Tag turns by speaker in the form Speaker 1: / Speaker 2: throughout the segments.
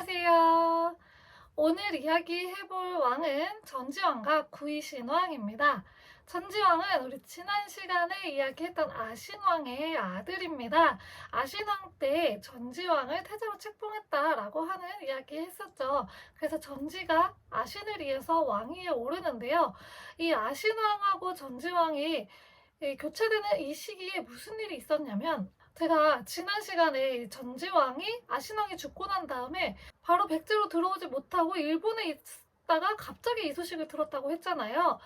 Speaker 1: 안녕하세요. 오늘 이야기해볼 왕은 전지왕과 구이신왕입니다. 전지왕은 우리 지난 시간에 이야기했던 아신왕의 아들입니다. 아신왕 때 전지왕을 태자로 책봉했다라고 하는 이야기 했었죠. 그래서 전지가 아신을 이어서 왕위에 오르는데요. 이 아신왕하고 전지왕이 교체되는 이 시기에 무슨 일이 있었냐면, 제가 지난 시간에 전지왕이 아신왕이 죽고 난 다음에 바로 백제로 들어오지 못하고 일본에 있다가 갑자기 이 소식을 들었다고 했잖아요.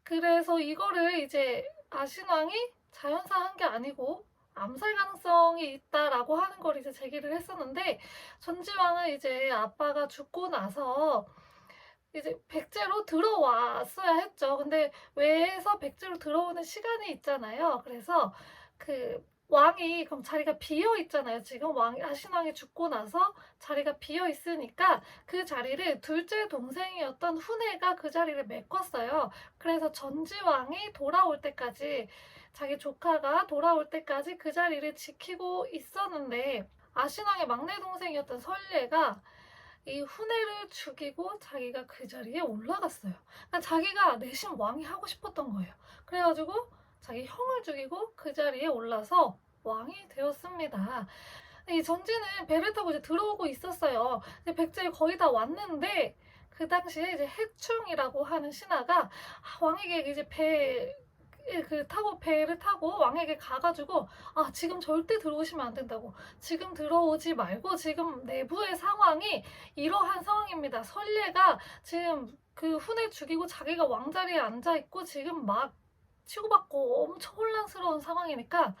Speaker 1: 그래서 이거를 이제 아신왕이 자연사한 게 아니고 암살 가능성이 있다라고 하는 걸 이제 제기를 했었는데, 전지왕은 이제 아빠가 죽고 나서 이제 백제로 들어왔어야 했죠. 근데 외에서 백제로 들어오는 시간이 있잖아요. 그래서 그 왕이 그럼 자리가 비어 있잖아요. 지금 아신왕이 죽고 나서 자리가 비어 있으니까 그 자리를 둘째 동생이었던 훈해가 그 자리를 메꿨어요. 그래서 전지왕이 돌아올 때까지, 자기 조카가 돌아올 때까지 그 자리를 지키고 있었는데, 아신왕의 막내 동생이었던 설례가 이 훈해를 죽이고 자기가 그 자리에 올라갔어요. 그러니까 자기가 내심 왕이 하고 싶었던 거예요. 그래가지고 자기 형을 죽이고 그 자리에 올라서 왕이 되었습니다. 이 전지는 배를 타고 이제 들어오고 있었어요. 이제 백제에 거의 다 왔는데, 그 당시에 이제 해충이라고 하는 신하가 왕에게 이제 배를 타고 왕에게 가가지고, 지금 절대 들어오시면 안 된다고, 지금 들어오지 말고, 지금 내부의 상황이 이러한 상황입니다. 설례가 지금 그 훈을 죽이고 자기가 왕자리에 앉아 있고 지금 막 치고받고 엄청 혼란스러운 상황이니까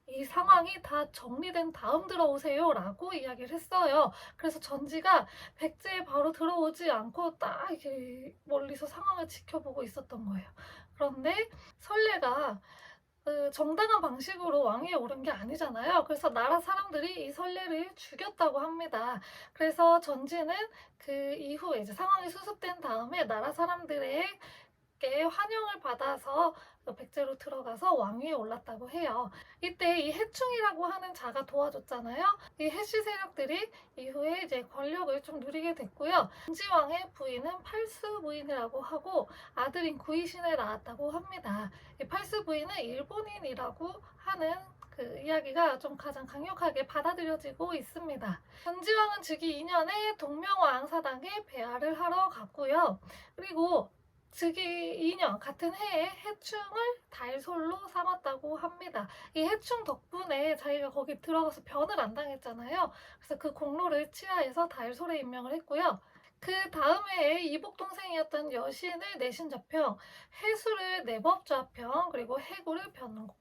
Speaker 1: 이 상황이 다 정리된 다음 들어오세요 라고 이야기를 했어요. 그래서 전지가 백제에 바로 들어오지 않고 딱 이렇게 멀리서 상황을 지켜보고 있었던 거예요. 그런데 설례가 정당한 방식으로 왕위에 오른 게 아니잖아요. 그래서 나라 사람들이 이 설례를 죽였다고 합니다. 그래서 전지는 그 이후에 이제 상황이 수습된 다음에 나라 사람들의 환영을 받아서 백제로 들어가서 왕위에 올랐다고 해요. 이때 이 해충이라고 하는 자가 도와줬잖아요. 이 해씨 세력들이 이후에 이제 권력을 좀 누리게 됐고요. 전지왕의 부인은 팔수 부인이라고 하고 아들인 구이신을 낳았다고 합니다. 이 팔수 부인은 일본인이라고 하는 그 이야기가 좀 가장 강력하게 받아들여지고 있습니다. 전지왕은 즉위 2년에 동명왕 사당에 배하를 하러 갔고요. 그리고 즉위 2년 같은 해에 해충을 달솔로 삼았다고 합니다. 이 해충 덕분에 자기가 거기 들어가서 변을 안 당했잖아요. 그래서 그 공로를 치하해서 달솔에 임명을 했고요. 그 다음 해에 이복 동생이었던 여신을 내신자평, 해수를 내법좌평, 그리고 해구를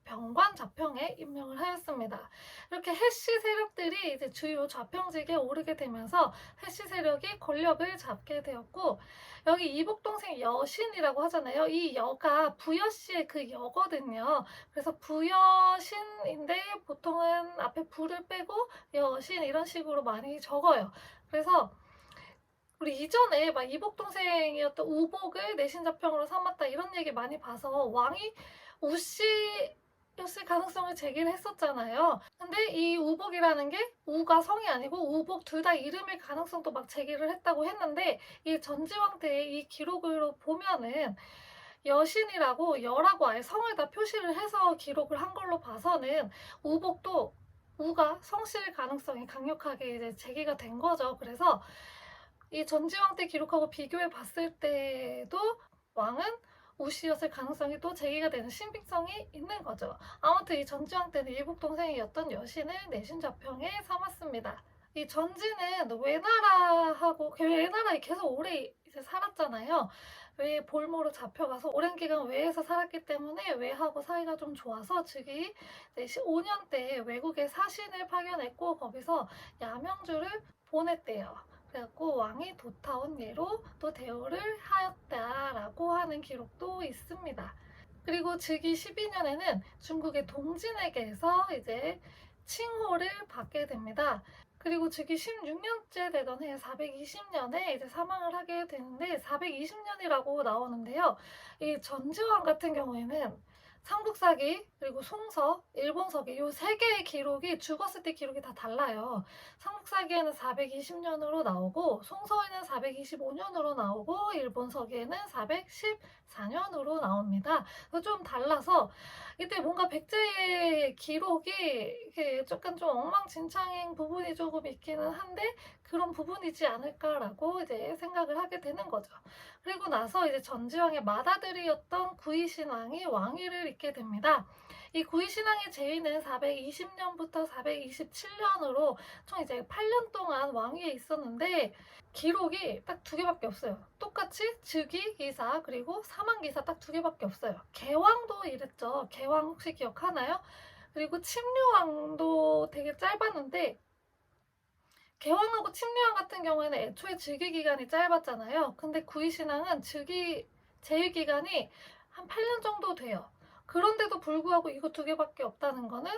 Speaker 1: 병관좌평에 임명을 하였습니다. 이렇게 해씨 세력들이 이제 주요 좌평직에 오르게 되면서 해씨 세력이 권력을 잡게 되었고, 여기 이복 동생 여신이라고 하잖아요. 이 여가 부여씨의 그 여거든요. 그래서 부여신인데 보통은 앞에 부를 빼고 여신 이런 식으로 많이 적어요. 그래서 우리 이전에 막 이복 동생이었던 우복을 내신자평으로 삼았다 이런 얘기 많이 봐서 왕이 우씨였을 가능성을 제기를 했었잖아요. 근데 이 우복이라는 게 우가 성이 아니고 우복 둘 다 이름일 가능성도 막 제기를 했다고 했는데, 이 전지왕 때의 이 기록으로 보면은 여신이라고 여라고 아예 성을 다 표시를 해서 기록을 한 걸로 봐서는 우복도 우가 성씨일 가능성이 강력하게 이제 제기가 된 거죠. 그래서 이 전지왕 때 기록하고 비교해 봤을 때도 왕은 우씨였을 가능성이 또 제기가 되는 신빙성이 있는 거죠. 아무튼 이 전지왕 때는 일복 동생이었던 여신을 내신좌평에 삼았습니다. 이 전지는 외나라에 계속 오래 이제 살았잖아요. 외 볼모로 잡혀가서 오랜 기간 외에서 살았기 때문에 외하고 사이가 좀 좋아서 즉위 5년 때 외국에 사신을 파견했고 거기서 야명주를 보냈대요. 그래갖고 왕이 도타온 예로 또 대우를 하였다라고 하는 기록도 있습니다. 그리고 즉위 12년에는 중국의 동진에게서 이제 칭호를 받게 됩니다. 그리고 즉위 16년째 되던 해 420년에 이제 사망을 하게 되는데 420년이라고 나오는데요. 이 전지왕 같은 경우에는 삼국사기 그리고 송서, 일본서기 요 세 개의 기록이 죽었을 때 기록이 다 달라요. 삼국사기에는 420년으로 나오고 송서에는 425년으로 나오고 일본서기에는 414년으로 나옵니다. 그래서 좀 달라서 이때 뭔가 백제의 기록이 이렇게 약간 좀 엉망진창인 부분이 조금 있기는 한데 그런 부분이지 않을까라고 이제 생각을 하게 되는 거죠. 그리고 나서 이제 전지왕의 맏아들이었던 구이신왕이 왕위를 잇게 됩니다. 이 구이신왕의 재위는 420년부터 427년으로 총 이제 8년 동안 왕위에 있었는데 기록이 딱 두 개밖에 없어요. 똑같이 즉위기사 그리고 사망기사 딱 두 개밖에 없어요. 개왕도 이랬죠. 개왕 혹시 기억하나요? 그리고 침류왕도 되게 짧았는데 개왕하고 침례왕 같은 경우에는 애초에 즉위 기간이 짧았잖아요. 근데 구이신왕은 재위 기간이 한 8년 정도 돼요. 그런데도 불구하고 이거 두 개밖에 없다는 거는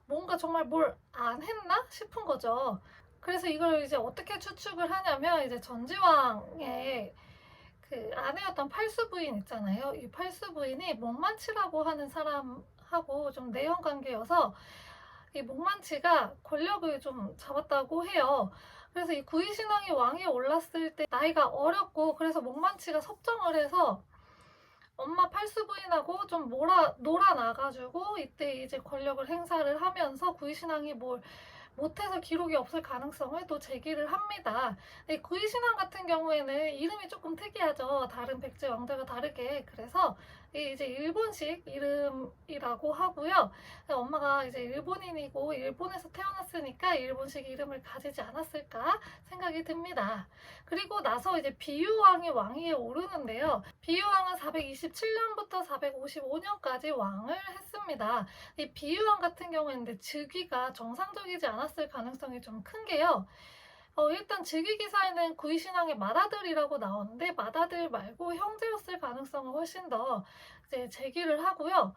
Speaker 1: 뭔가 정말 뭘 안 했나 싶은 거죠. 그래서 이걸 이제 어떻게 추측을 하냐면 이제 전지왕의 그 아내였던 팔수 부인 있잖아요. 이 팔수 부인이 목만치라고 하는 사람하고 좀 내연 관계여서 이 목만치가 권력을 좀 잡았다고 해요. 그래서 이 구이신왕이 왕위에 올랐을 때 나이가 어렸고 그래서 목만치가 섭정을 해서 엄마 팔수 부인하고 좀 놀아나가지고 이때 이제 권력을 행사를 하면서 구이신왕이 뭘 못해서 기록이 없을 가능성을 또 제기를 합니다. 구이신왕 같은 경우에는 이름이 조금 특이하죠. 다른 백제 왕들과 다르게. 그래서 이제 일본식 이름이라고 하고요. 엄마가 이제 일본인이고 일본에서 태어났으니까 일본식 이름을 가지지 않았을까 생각이 듭니다. 그리고 나서 이제 비유왕이 왕위에 오르는데요. 비유왕은 427년부터 455년까지 왕을 했습니다. 이 비유왕 같은 경우에는 즉위가 정상적이지 않았을 가능성이 좀 큰 게요. 일단 즉위기사에는 구이신왕의 맏아들이라고 나오는데 맏아들 말고 형제였을 가능성을 훨씬 더 이제 제기를 하고요.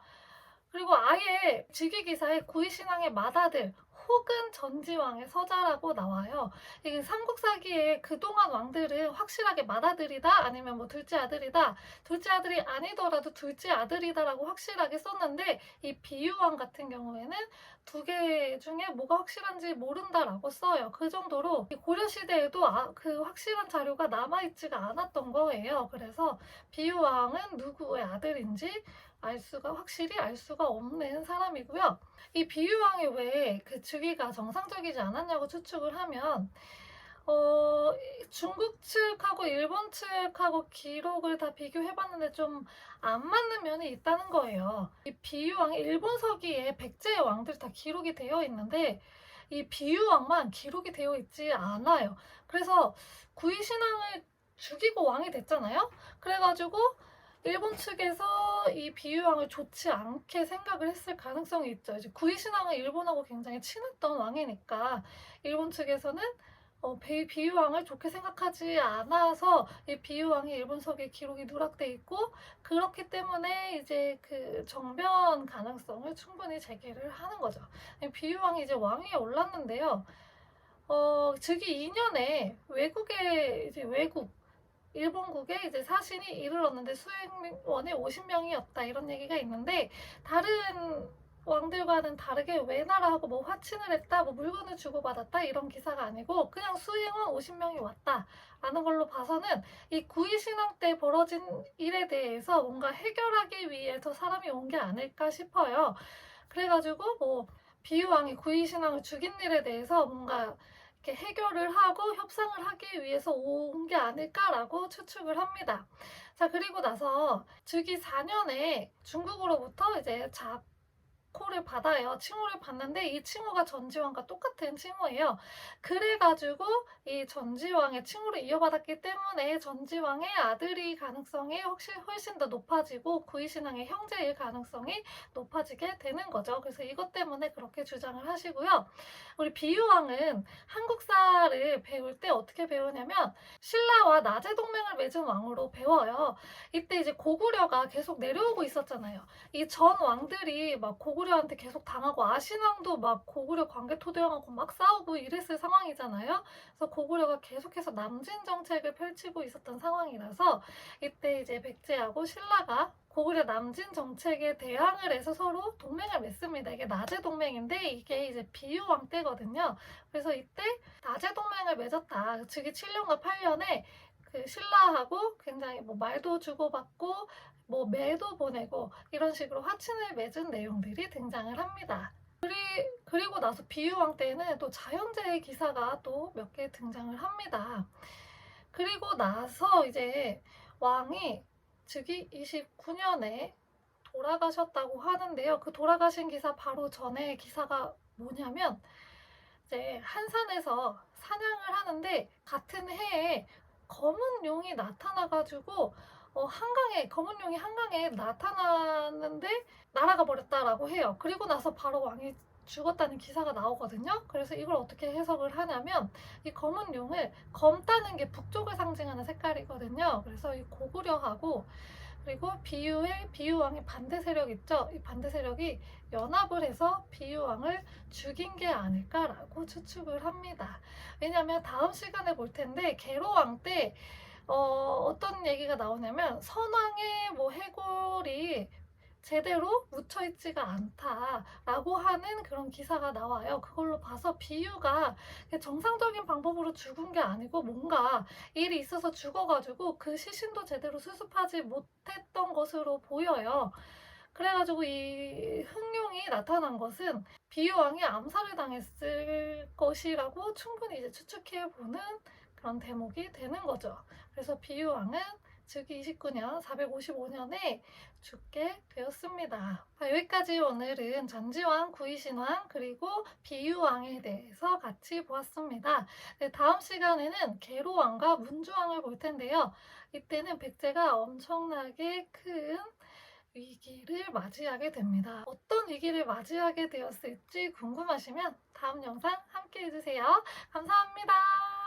Speaker 1: 그리고 아예 즉위기사에 구이신왕의 맏아들 혹은 전지왕의 서자라고 나와요. 이게 삼국사기에 그동안 왕들은 확실하게 맏아들이다 아니면 뭐 둘째 아들이다 둘째 아들이 아니더라도 둘째 아들이다라고 확실하게 썼는데 이 비유왕 같은 경우에는 두 개 중에 뭐가 확실한지 모른다라고 써요. 그 정도로 고려시대에도 그 확실한 자료가 남아있지가 않았던 거예요. 그래서 비유왕은 누구의 아들인지 확실히 알 수가 없는 사람이고요. 이 비유왕이 왜 그 즉위가 정상적이지 않았냐고 추측을 하면 중국 측하고 일본 측하고 기록을 다 비교해봤는데 좀 안 맞는 면이 있다는 거예요. 이 비유왕 일본서기에 백제의 왕들 다 기록이 되어 있는데 이 비유왕만 기록이 되어 있지 않아요. 그래서 구이신왕을 죽이고 왕이 됐잖아요. 그래가지고 일본 측에서 이 비유왕을 좋지 않게 생각을 했을 가능성이 있죠. 이제 구이신왕은 일본하고 굉장히 친했던 왕이니까 일본 측에서는 비유왕을 좋게 생각하지 않아서 이 비유왕이 일본석에 기록이 누락돼 있고 그렇기 때문에 이제 그 정변 가능성을 충분히 제기를 하는 거죠. 비유왕이 이제 왕위에 올랐는데요. 즉위 2년에 외국 일본국에 이제 사신이 이르렀는데 수행원이 50명이었다 이런 얘기가 있는데 다른 왕들과는 다르게 외나라하고 뭐 화친을 했다 뭐 물건을 주고받았다 이런 기사가 아니고 그냥 수행원 50명이 왔다 라는 걸로 봐서는 이 구이신왕 때 벌어진 일에 대해서 뭔가 해결하기 위해서 사람이 온 게 아닐까 싶어요. 그래가지고 뭐 비유왕이 구이신왕을 죽인 일에 대해서 뭔가 이렇게 해결을 하고 협상을 하기 위해서 온 게 아닐까라고 추측을 합니다. 자, 그리고 나서 즉위 4년에 중국으로부터 이제 칭호를 받아요. 칭호를 받는데 이 칭호가 전지왕과 똑같은 칭호예요. 그래가지고 이 전지왕의 칭호를 이어받았기 때문에 전지왕의 아들이 가능성이 훨씬 더 높아지고 구이신왕의 형제일 가능성이 높아지게 되는 거죠. 그래서 이것 때문에 그렇게 주장을 하시고요. 우리 비유왕은 한국사를 배울 때 어떻게 배우냐면 신라와 나제 동맹을 맺은 왕으로 배워요. 이때 이제 고구려가 계속 내려오고 있었잖아요. 이 전 왕들이 막 고구려 고구려한테 계속 당하고 아신왕도 막 고구려 광개토대왕하고 막 싸우고 이랬을 상황이잖아요. 그래서 고구려가 계속해서 남진 정책을 펼치고 있었던 상황이라서 이때 이제 백제하고 신라가 고구려 남진 정책에 대항을 해서 서로 동맹을 맺습니다. 이게 나제 동맹인데 이게 이제 비유왕 때거든요. 그래서 이때 나제 동맹을 맺었다. 즉위 7년과 8년에 그 신라하고 굉장히 뭐 말도 주고받고 뭐 매도 보내고 이런 식으로 화친을 맺은 내용들이 등장을 합니다. 그리고 나서 비유왕 때에는 또 자연재해 기사가 또 몇 개 등장을 합니다. 그리고 나서 이제 왕이 즉위 29년에 돌아가셨다고 하는데요. 그 돌아가신 기사 바로 전에 기사가 뭐냐면 이제 한산에서 사냥을 하는데 같은 해에 검은 용이 나타나가지고 검은 용이 한강에 나타나는데 날아가 버렸다라고 해요. 그리고 나서 바로 왕이 죽었다는 기사가 나오거든요. 그래서 이걸 어떻게 해석을 하냐면 이 검은 용을 검다는 게 북쪽을 상징하는 색깔이거든요. 그래서 이 고구려하고 그리고 비유왕의 반대 세력 있죠. 이 반대 세력이 연합을 해서 비유왕을 죽인 게 아닐까라고 추측을 합니다. 왜냐하면 다음 시간에 볼 텐데 계로왕 때 어떤 얘기가 나오냐면 선왕의 뭐 해골이 제대로 묻혀있지가 않다라고 하는 그런 기사가 나와요. 그걸로 봐서 비유가 정상적인 방법으로 죽은 게 아니고 뭔가 일이 있어서 죽어가지고 그 시신도 제대로 수습하지 못했던 것으로 보여요. 그래가지고 이 흑룡이 나타난 것은 비유왕이 암살을 당했을 것이라고 충분히 이제 추측해보는 그런 대목이 되는 거죠. 그래서 비유왕은 즉위 29년 455년에 죽게 되었습니다. 여기까지 오늘은 전지왕, 구이신왕, 그리고 비유왕에 대해서 같이 보았습니다. 네, 다음 시간에는 계로왕과 문주왕을 볼 텐데요. 이때는 백제가 엄청나게 큰 위기를 맞이하게 됩니다. 어떤 위기를 맞이하게 되었을지 궁금하시면 다음 영상 함께 해주세요. 감사합니다.